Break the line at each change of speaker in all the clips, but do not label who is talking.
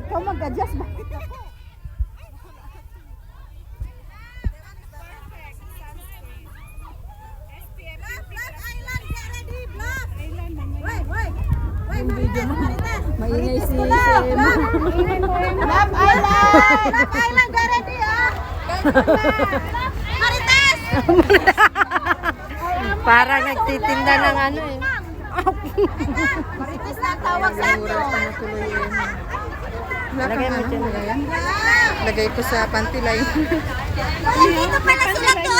Ikaw mag-adjust ba? Yung video mo. Maingay si Love Island! Love Island, ready ah! Marites!
Parang nagtitinda ng ano eh.
Marites na tawag sa akin.
Lagay mo dyan.
Lagay ko sa panty line.
Dito pala sila to!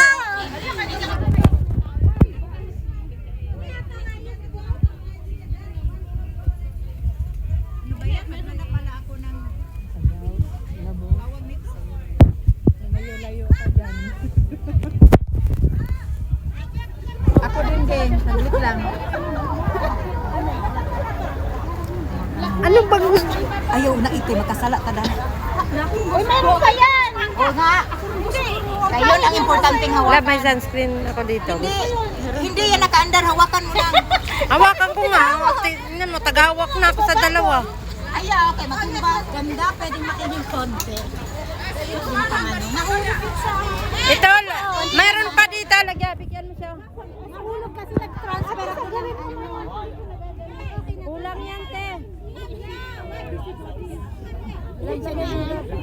Ako din din. Saglit lang.
Ano bang gusto?
Ayaw na ito, makasala ka dahil. Uy, meron pa yan! O nga. Kayo ang importanteng
Wala,
hawakan.
may sunscreen ako dito.
Hindi yan nakaandar, hawakan mo lang.
Hawakan ko nga. Tingnan mo, tagahawak na ako sa dalawa.
Ayaw, okay, matumba. Ganda, pwedeng makinig konti.
Ito, mayroon pa dito. Lagyan, bigyan mo siya.
Nahulog kasi nag-transfer ako ng
Kulang yan, te.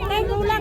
Te, kulang.